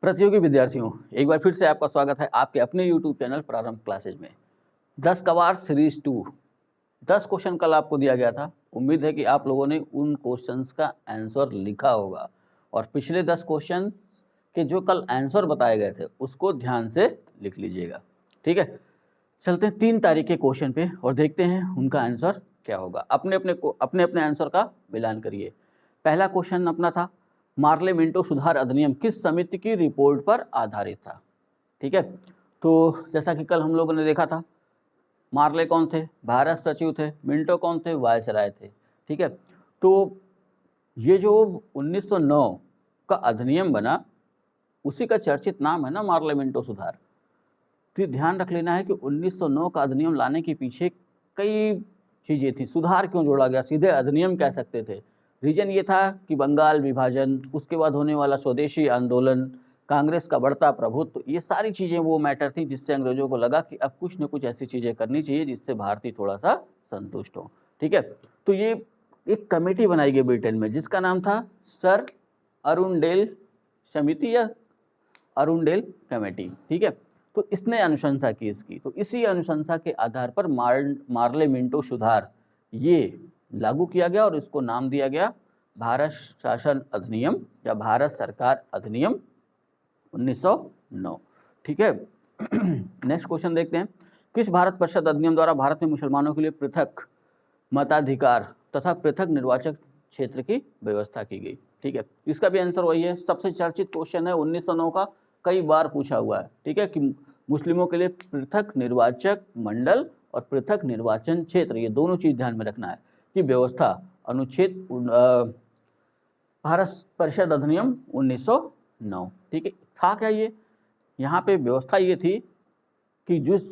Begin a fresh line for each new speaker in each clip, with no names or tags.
प्रतियोगी विद्यार्थियों, एक बार फिर से आपका स्वागत है आपके अपने यूट्यूब चैनल प्रारंभ क्लासेज में। 10 कवार सीरीज 2 10 क्वेश्चन कल आपको दिया गया था। उम्मीद है कि आप लोगों ने उन क्वेश्चंस का आंसर लिखा होगा और पिछले 10 क्वेश्चन के जो कल आंसर बताए गए थे उसको ध्यान से लिख लीजिएगा। ठीक है, चलते हैं 3 तारीख के क्वेश्चन पे और देखते हैं उनका आंसर क्या होगा। अपने अपने आंसर का मिलान करिए। पहला क्वेश्चन अपना था, मार्ले मिंटो सुधार अधिनियम किस समिति की रिपोर्ट पर आधारित था। ठीक है, तो जैसा कि कल हम लोगों ने देखा था, मार्ले कौन थे? भारत सचिव थे। मिंटो कौन थे? वायसराय थे। ठीक है, तो ये जो 1909 का अधिनियम बना उसी का चर्चित नाम है ना मार्ले मिंटो सुधार। तो ध्यान रख लेना है कि 1909 का अधिनियम लाने के पीछे कई चीज़ें थी। सुधार क्यों जोड़ा गया? सीधे अधिनियम कह सकते थे। रीजन ये था कि बंगाल विभाजन, उसके बाद होने वाला स्वदेशी आंदोलन, कांग्रेस का बढ़ता प्रभुत्व, ये सारी चीज़ें वो मैटर थी जिससे अंग्रेजों को लगा कि अब कुछ न कुछ ऐसी चीज़ें करनी चाहिए जिससे भारतीय थोड़ा सा संतुष्ट हो। ठीक है, तो ये एक कमेटी बनाई गई ब्रिटेन में जिसका नाम था सर अरुणडेल समिति या अरुणडेल कमेटी। ठीक है, तो इसने अनुशंसा की इसकी, तो इसी अनुशंसा के आधार पर मार्ले मिंटो सुधार ये लागू किया गया और इसको नाम दिया गया भारत शासन अधिनियम या भारत सरकार अधिनियम 1909। ठीक है, नेक्स्ट क्वेश्चन देखते हैं, किस भारत परिषद अधिनियम द्वारा भारत में मुसलमानों के लिए पृथक मताधिकार तथा पृथक निर्वाचक क्षेत्र की व्यवस्था की गई। ठीक है, इसका भी आंसर वही है, सबसे चर्चित क्वेश्चन है 1909 का, कई बार पूछा हुआ है। ठीक है, कि मुस्लिमों के लिए पृथक निर्वाचक मंडल और पृथक निर्वाचन क्षेत्र, ये दोनों चीज ध्यान में रखना है कि व्यवस्था अनुच्छेद भारत परिषद अधिनियम 1909। ठीक है, था क्या ये? यहाँ पे व्यवस्था ये थी कि जिस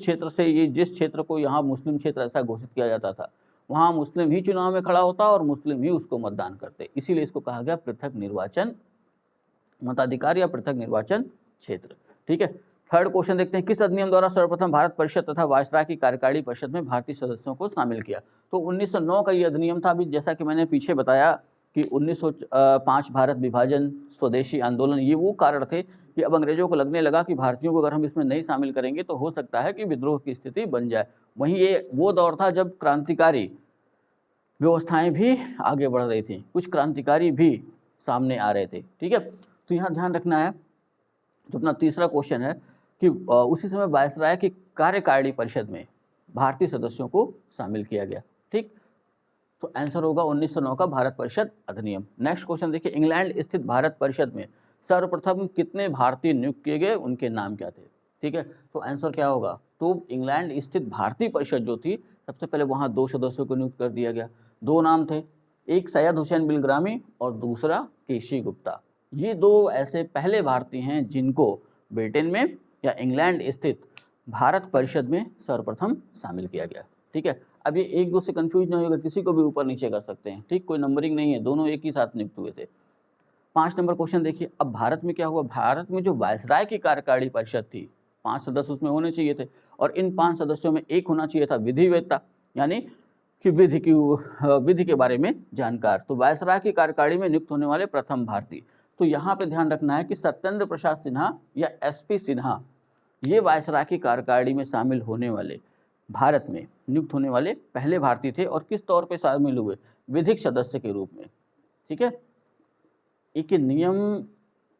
क्षेत्र को यहाँ मुस्लिम क्षेत्र ऐसा घोषित किया जाता था वहाँ मुस्लिम ही चुनाव में खड़ा होता और मुस्लिम ही उसको मतदान करते, इसीलिए इसको कहा गया पृथक निर्वाचन मताधिकार या पृथक निर्वाचन क्षेत्र। ठीक है, थर्ड क्वेश्चन देखते हैं, किस अधिनियम द्वारा सर्वप्रथम भारत परिषद तथा वायसराय की कार्यकारिणी परिषद में भारतीय सदस्यों को शामिल किया? तो 1909 का ये अधिनियम था। अभी जैसा कि मैंने पीछे बताया कि 1905 भारत विभाजन, स्वदेशी आंदोलन, ये वो कारण थे कि अब अंग्रेजों को लगने लगा कि भारतीयों को अगर हम इसमें नहीं शामिल करेंगे तो हो सकता है कि विद्रोह की स्थिति बन जाए। वहीं ये वो दौर था जब क्रांतिकारी व्यवस्थाएं भी आगे बढ़ रही थी, कुछ क्रांतिकारी भी सामने आ रहे थे। ठीक है, तो यहाँ ध्यान रखना है। तो अपना तीसरा क्वेश्चन है कि उसी समय वायसराय की कार्यकारिणी परिषद में भारतीय सदस्यों को शामिल किया गया। ठीक, तो आंसर होगा 1909 का भारत परिषद अधिनियम। नेक्स्ट क्वेश्चन देखिए, इंग्लैंड स्थित भारत परिषद में सर्वप्रथम कितने भारतीय नियुक्त किए गए, उनके नाम क्या थे? ठीक है, तो आंसर क्या होगा? तो इंग्लैंड स्थित भारतीय परिषद जो थी, सबसे पहले वहाँ 2 सदस्यों को नियुक्त कर दिया गया। 2 नाम थे, एक सैयद हुसैन बिलग्रामी और दूसरा केसी गुप्ता। ये 2 ऐसे पहले भारतीय हैं जिनको ब्रिटेन में या इंग्लैंड स्थित भारत परिषद में सर्वप्रथम शामिल किया गया। ठीक है, अब ये एक दूसरे से कंफ्यूज नहीं होगा, किसी को भी ऊपर नीचे कर सकते हैं। ठीक, कोई नंबरिंग नहीं है, दोनों एक ही साथ नियुक्त हुए थे। 5 नंबर क्वेश्चन देखिए, अब भारत में क्या हुआ? भारत में जो वायसराय की कार्यकारिणी परिषद थी, 5 सदस्य उसमें होने चाहिए थे और इन 5 सदस्यों में एक होना चाहिए था विधिवेत्ता, यानी कि विधि के बारे में जानकार। तो वायसराय की कार्यकारिणी में नियुक्त होने वाले प्रथम भारतीय, तो यहाँ पे ध्यान रखना है कि सत्येंद्र प्रसाद सिन्हा या SP सिन्हा, ये वायसराय की कार्यकारिणी में शामिल होने वाले, भारत में नियुक्त होने वाले पहले भारतीय थे। और किस तौर पे शामिल हुए? विधिक सदस्य के रूप में। ठीक है, एक नियम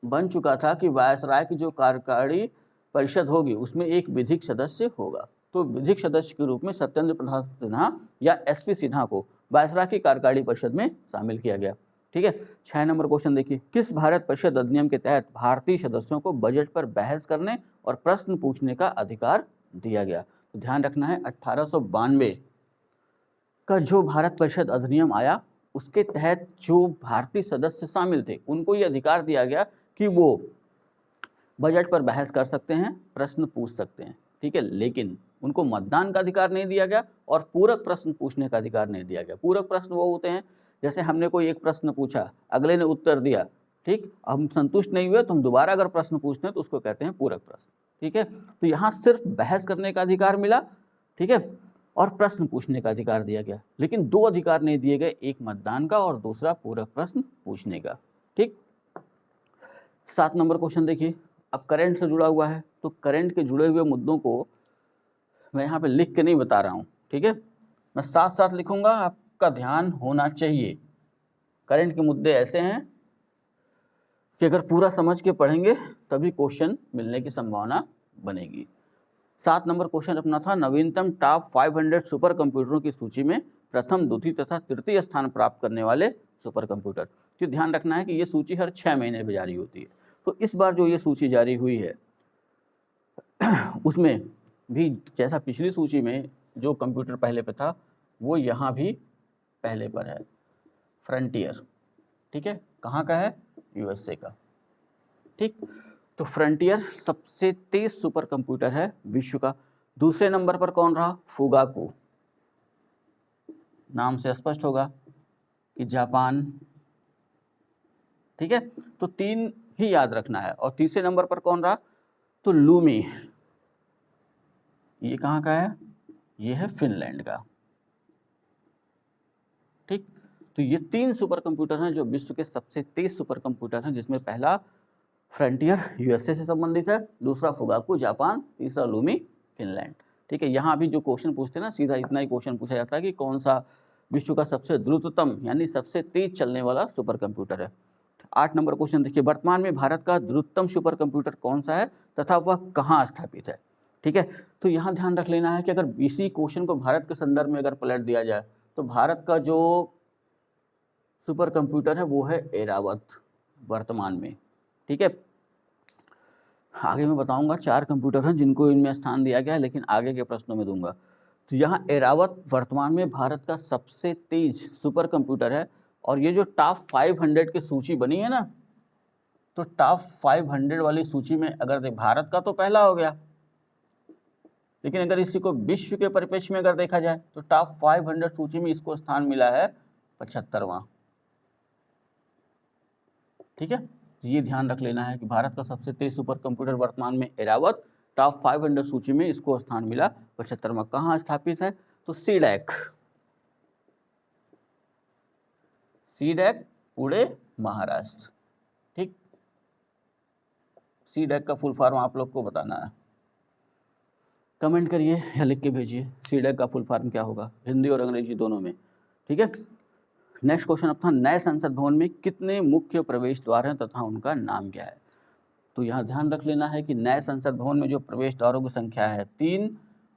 बन चुका था कि वायसराय की जो कार्यकारिणी परिषद होगी उसमें एक विधिक सदस्य होगा, तो विधिक सदस्य के रूप में सत्येंद्र प्रसाद सिन्हा या SP सिन्हा को वायसराय की कार्यकारिणी परिषद में शामिल किया गया। ठीक है, 6 नंबर क्वेश्चन देखिए, किस भारत परिषद अधिनियम के तहत भारतीय सदस्यों को बजट पर बहस करने और प्रश्न पूछने का अधिकार दिया गया? तो ध्यान रखना है 1892 का जो भारत परिषद अधिनियम आया उसके तहत जो भारतीय सदस्य शामिल थे उनको ये अधिकार दिया गया कि वो बजट पर बहस कर सकते हैं, प्रश्न पूछ सकते हैं। ठीक है, लेकिन उनको मतदान का अधिकार नहीं दिया गया और पूरक प्रश्न पूछने का अधिकार नहीं दिया गया। पूरक प्रश्न वो होते हैं जैसे हमने कोई एक प्रश्न पूछा, अगले ने उत्तर दिया, ठीक, हम संतुष्ट नहीं हुए तो हम दोबारा अगर प्रश्न पूछते हैं तो उसको कहते हैं पूरक प्रश्न। ठीक है, तो यहाँ सिर्फ बहस करने का अधिकार मिला, ठीक है, और प्रश्न पूछने का अधिकार दिया गया, लेकिन 2 अधिकार नहीं दिए गए, एक मतदान का और दूसरा पूरक प्रश्न पूछने का। ठीक, 7 नंबर क्वेश्चन देखिए, अब करंट से जुड़ा हुआ है, तो करंट के जुड़े हुए मुद्दों को मैं यहाँ पे लिख के नहीं बता रहा हूँ, ठीक है, मैं साथ साथ लिखूंगा, आपका ध्यान होना चाहिए। करंट के मुद्दे ऐसे हैं कि अगर पूरा समझ के पढ़ेंगे तभी क्वेश्चन मिलने की संभावना बनेगी। 7 नंबर क्वेश्चन अपना था, नवीनतम टॉप 500 सुपर कंप्यूटरों की सूची में प्रथम, द्वितीय तथा तृतीय स्थान प्राप्त करने वाले सुपर कंप्यूटर। तो ध्यान रखना है कि ये सूची हर 6 महीने में जारी होती है। तो इस बार जो ये सूची जारी हुई है उसमें भी जैसा पिछली सूची में जो कंप्यूटर पहले पे था वो यहाँ भी पहले पर है, फ्रंटियर, ठीक है, कहाँ का है, यूएसए का, ठीक। तो फ्रंटियर सबसे तेज सुपर कंप्यूटर है विश्व का। दूसरे नंबर पर कौन रहा, फुगाकू, नाम से स्पष्ट होगा कि जापान, ठीक है, तो 3 ही याद रखना है। और तीसरे नंबर पर कौन रहा, तो लूमी, ये कहाँ का है, ये है फिनलैंड का, ठीक। तो ये 3 सुपर कंप्यूटर हैं जो विश्व के सबसे तेज सुपर कंप्यूटर हैं, जिसमें पहला फ्रंटियर यूएसए से संबंधित है, दूसरा फुगाकू जापान, तीसरा लूमी फिनलैंड, ठीक है। यहाँ भी जो क्वेश्चन पूछते हैं ना, सीधा इतना ही क्वेश्चन पूछा जाता है कि कौन सा विश्व का सबसे द्रुततम यानी सबसे तेज चलने वाला सुपर कंप्यूटर है। 8 नंबर क्वेश्चन देखिए, वर्तमान में भारत का द्रुततम सुपर कंप्यूटर कौन सा है तथा वह कहाँ स्थापित है, ठीक है। तो यहाँ ध्यान रख लेना है कि अगर इसी क्वेश्चन को भारत के संदर्भ में अगर पलट दिया जाए तो भारत का जो सुपर कंप्यूटर है वो है एरावत वर्तमान में, ठीक है। आगे मैं बताऊंगा 4 कंप्यूटर हैं जिनको इनमें स्थान दिया गया है, लेकिन आगे के प्रश्नों में दूंगा। तो यहाँ एरावत वर्तमान में भारत का सबसे तेज सुपर कंप्यूटर है। और ये जो टॉप 500 की सूची बनी है ना, तो टॉप 500 वाली सूची में अगर भारत का तो पहला हो गया, लेकिन अगर इसी को विश्व के परिप्रेक्ष्य में अगर देखा जाए तो टॉप 500 सूची में इसको स्थान मिला है 75वां, ठीक है। ये ध्यान रख लेना है कि भारत का सबसे तेज सुपर कंप्यूटर वर्तमान में एरावत, टॉप 500 सूची में इसको स्थान मिला 75वां। कहाँ स्थापित है, तो सीडैक, सीडैक पुणे महाराष्ट्र, ठीक। सीडैक का फुल फॉर्म आप लोग को बताना है, कमेंट करिए या लिख के भेजिए सीडैक का फुल फॉर्म क्या होगा, हिंदी और अंग्रेजी दोनों में, ठीक है। नेक्स्ट क्वेश्चन अपना, नए संसद भवन में कितने मुख्य प्रवेश द्वार हैं तथा उनका नाम क्या है। तो यहाँ ध्यान रख लेना है कि नए संसद भवन में जो प्रवेश द्वारों की संख्या है 3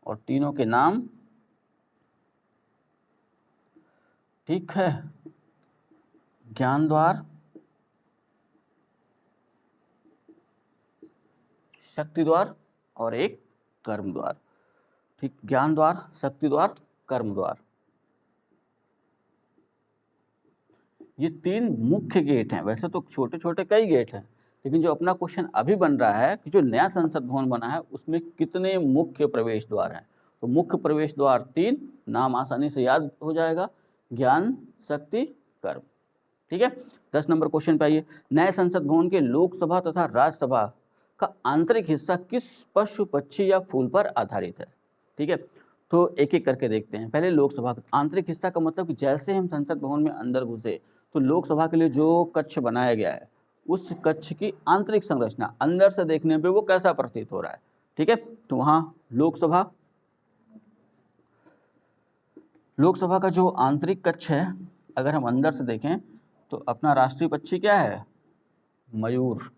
और तीनों के नाम, ठीक है, ज्ञान द्वार, शक्ति द्वार और एक कर्म द्वार, ठीक। ज्ञान द्वार, शक्ति द्वार, कर्म द्वार, ये 3 मुख्य गेट हैं। वैसे तो छोटे छोटे कई गेट हैं, लेकिन जो अपना क्वेश्चन अभी बन रहा है कि जो नया संसद भवन बना है उसमें कितने मुख्य प्रवेश द्वार हैं। तो मुख्य प्रवेश द्वार 3, नाम आसानी से याद हो जाएगा, ज्ञान, शक्ति, कर्म, ठीक है। 10 नंबर क्वेश्चन पे आइए, नए संसद भवन के लोकसभा तथा राज्यसभा का आंतरिक हिस्सा किस पशु, पक्षी या फूल पर आधारित है, ठीक है। तो एक एक करके देखते हैं। पहले लोकसभा का आंतरिक हिस्सा का मतलब कि जैसे हम संसद भवन में अंदर घुसे तो लोकसभा के लिए जो कक्ष बनाया गया है उस कक्ष की आंतरिक संरचना अंदर से देखने पे वो कैसा प्रतीत हो रहा है, ठीक है। तो वहाँ लोकसभा का जो आंतरिक कक्ष है अगर हम अंदर से देखें तो अपना राष्ट्रीय पक्षी क्या है, मयूर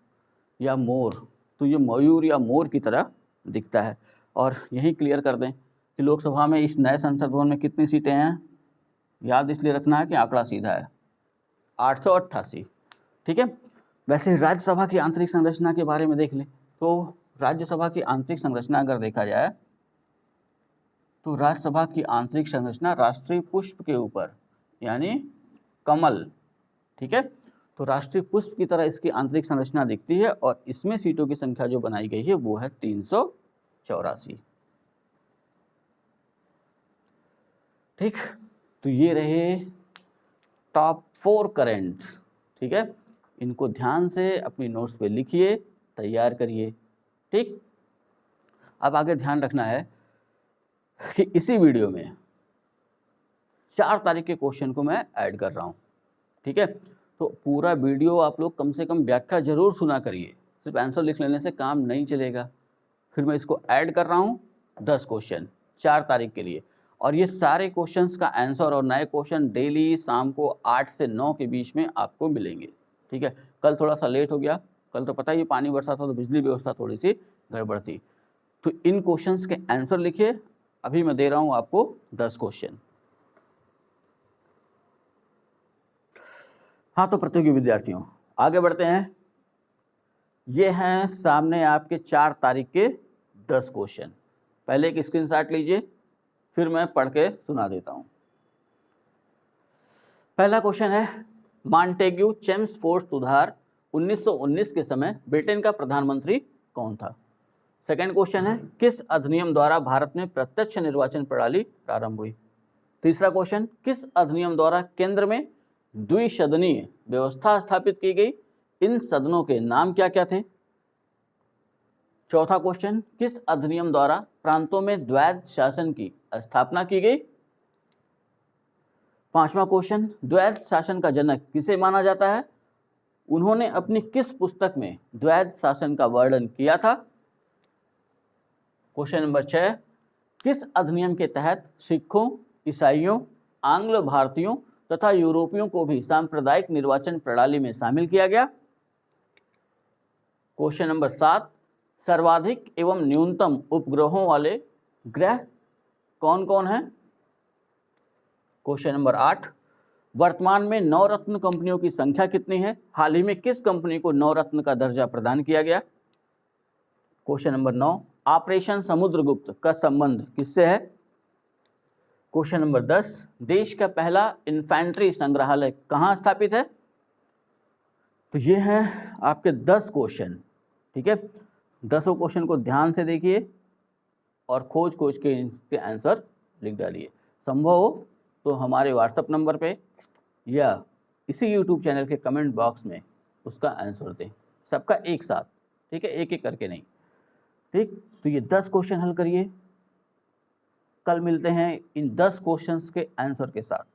या मोर। तो ये मयूर या मोर की तरह दिखता है। और यही क्लियर कर दें कि लोकसभा में इस नए संसद भवन में कितनी सीटें हैं, याद इसलिए रखना है कि आंकड़ा सीधा है, 888, ठीक है। वैसे राज्यसभा की आंतरिक संरचना के बारे में देख लें तो राज्यसभा की आंतरिक संरचना अगर देखा जाए तो राज्यसभा की आंतरिक संरचना राष्ट्रीय पुष्प के ऊपर यानी कमल, ठीक है। तो राष्ट्रीय पुष्प की तरह इसकी आंतरिक संरचना दिखती है और इसमें सीटों की संख्या जो बनाई गई है वो है 384, ठीक। तो ये रहे टॉप 4 करेंट्स, ठीक है। इनको ध्यान से अपनी नोट्स पे लिखिए, तैयार करिए, ठीक। अब आगे ध्यान रखना है कि इसी वीडियो में 4 तारीख के क्वेश्चन को मैं ऐड कर रहा हूँ, ठीक है। तो पूरा वीडियो आप लोग कम से कम व्याख्या जरूर सुना करिए, सिर्फ आंसर लिख लेने से काम नहीं चलेगा। फिर मैं इसको ऐड कर रहा हूँ 10 क्वेश्चन 4 तारीख के लिए, और ये सारे क्वेश्चंस का आंसर और नए क्वेश्चन डेली शाम को 8 से 9 के बीच में आपको मिलेंगे। ठीक है, कल थोड़ा सा लेट हो गया, कल तो पता ही पानी बरसा था तो बिजली व्यवस्था थोड़ी सी गड़बड़ थी। तो इन क्वेश्चंस के आंसर लिखिए। अभी मैं दे रहा हूँ आपको 10 क्वेश्चन। हाँ, तो प्रतियोगी विद्यार्थियों आगे बढ़ते हैं। ये हैं सामने आपके 4 तारीख के 10 क्वेश्चन। पहले एक स्क्रीनशॉट लीजिए, फिर मैं पढ़ के सुना देता हूँ। पहला क्वेश्चन है, मॉन्टेग्यू चेम्सफोर्ड सुधार 1919 के समय ब्रिटेन का प्रधानमंत्री कौन था। सेकंड क्वेश्चन है, किस अधिनियम द्वारा भारत में प्रत्यक्ष निर्वाचन प्रणाली प्रारंभ हुई। तीसरा क्वेश्चन, किस अधिनियम द्वारा केंद्र में द्विसदनीय व्यवस्था स्थापित की गई, इन सदनों के नाम क्या क्या थे। चौथा क्वेश्चन, किस अधिनियम द्वारा प्रांतों में द्वैध शासन की स्थापना की गई। पांचवा क्वेश्चन, द्वैध शासन का जनक किसे माना जाता है, उन्होंने अपनी किस पुस्तक में द्वैध शासन का वर्णन किया था। क्वेश्चन नंबर 6, किस अधिनियम के तहत सिखों, ईसाइयों, आंग्ल भारतीयों तथा यूरोपियों को भी सांप्रदायिक निर्वाचन प्रणाली में शामिल किया गया। क्वेश्चन नंबर 7, सर्वाधिक एवं न्यूनतम उपग्रहों वाले ग्रह कौन कौन हैं। क्वेश्चन नंबर 8, वर्तमान में नवरत्न कंपनियों की संख्या कितनी है, हाल ही में किस कंपनी को नवरत्न का दर्जा प्रदान किया गया। क्वेश्चन नंबर 9, ऑपरेशन समुद्रगुप्त का संबंध किससे है। क्वेश्चन नंबर 10, देश का पहला इन्फेंट्री संग्रहालय कहाँ स्थापित है। तो ये हैं आपके 10 क्वेश्चन। ठीक है, 10 क्वेश्चन को ध्यान से देखिए और खोज के इनके आंसर लिख डालिए। संभव हो तो हमारे व्हाट्सएप नंबर पे या इसी यूट्यूब चैनल के कमेंट बॉक्स में उसका आंसर दें, सबका एक साथ। ठीक है, एक एक करके नहीं। ठीक, तो ये 10 क्वेश्चन हल करिए। कल मिलते हैं इन 10 क्वेश्चंस के आंसर के साथ।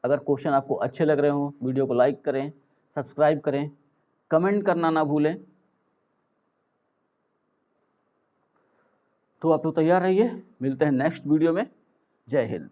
अगर क्वेश्चन आपको अच्छे लग रहे हो, वीडियो को लाइक करें, सब्सक्राइब करें, कमेंट करना ना भूलें। तो आप लोग तैयार रहिए, मिलते हैं नेक्स्ट वीडियो में। जय हिंद।